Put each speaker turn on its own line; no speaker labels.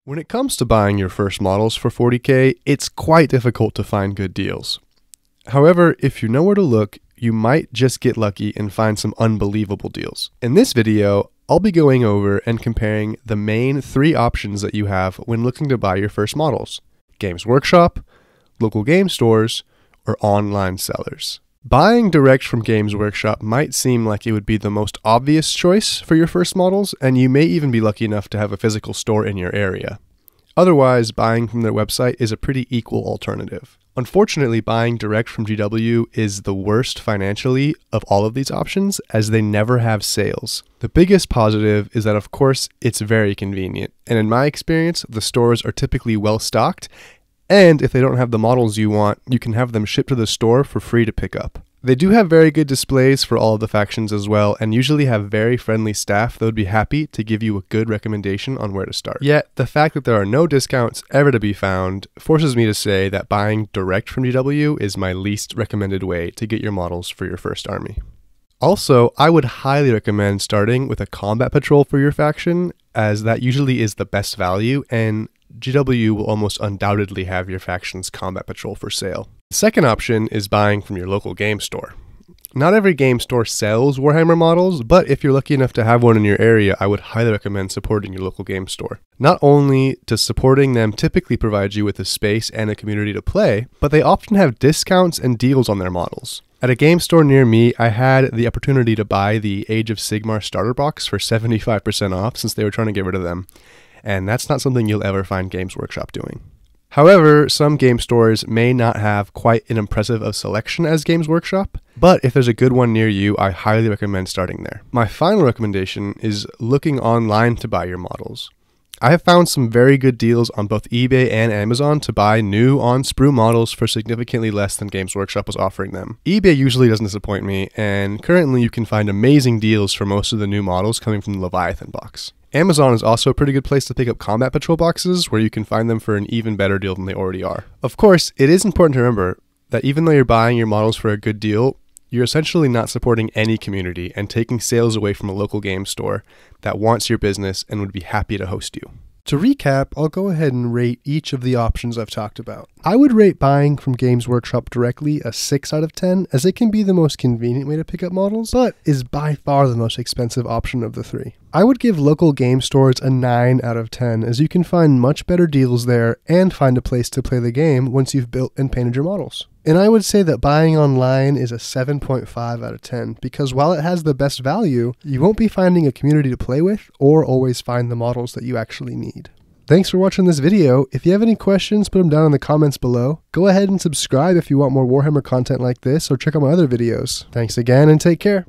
When it comes to buying your first models for 40k, it's quite difficult to find good deals. However, if you know where to look, you might just get lucky and find some unbelievable deals. In this video, I'll be going over and comparing the main 3 options that you have when looking to buy your first models: Games Workshop, local game stores, or online sellers. Buying direct from Games Workshop might seem like it would be the most obvious choice for your first models, and you may even be lucky enough to have a physical store in your area. Otherwise, buying from their website is a pretty equal alternative. Unfortunately, buying direct from GW is the worst financially of all of these options, as they never have sales. The biggest positive is that, of course, it's very convenient, and in my experience, the stores are typically well stocked, and if they don't have the models you want, you can have them shipped to the store for free to pick up. They do have very good displays for all of the factions as well, and usually have very friendly staff that would be happy to give you a good recommendation on where to start. Yet, the fact that there are no discounts ever to be found forces me to say that buying direct from GW is my least recommended way to get your models for your first army. Also, I would highly recommend starting with a combat patrol for your faction, as that usually is the best value, and GW will almost undoubtedly have your faction's combat patrol for sale. The second option is buying from your local game store. Not every game store sells Warhammer models, but if you're lucky enough to have one in your area, I would highly recommend supporting your local game store. Not only does supporting them typically provide you with a space and a community to play, but they often have discounts and deals on their models. At a game store near me, I had the opportunity to buy the Age of Sigmar starter box for 75% off since they were trying to get rid of them. And that's not something you'll ever find Games Workshop doing. However, some game stores may not have quite an impressive of selection as Games Workshop, but if there's a good one near you, I highly recommend starting there. My final recommendation is looking online to buy your models. I have found some very good deals on both eBay and Amazon to buy new on-sprue models for significantly less than Games Workshop was offering them. eBay usually doesn't disappoint me, and currently you can find amazing deals for most of the new models coming from the Leviathan box. Amazon is also a pretty good place to pick up combat patrol boxes, where you can find them for an even better deal than they already are. Of course, it is important to remember that even though you're buying your models for a good deal, you're essentially not supporting any community and taking sales away from a local game store that wants your business and would be happy to host you. To recap, I'll go ahead and rate each of the options I've talked about. I would rate buying from Games Workshop directly a 6 out of 10, as it can be the most convenient way to pick up models, but is by far the most expensive option of the 3. I would give local game stores a 9 out of 10, as you can find much better deals there and find a place to play the game once you've built and painted your models. And I would say that buying online is a 7.5 out of 10, because while it has the best value, you won't be finding a community to play with or always find the models that you actually need. Thanks for watching this video. If you have any questions, put them down in the comments below. Go ahead and subscribe if you want more Warhammer content like this, or check out my other videos. Thanks again and take care.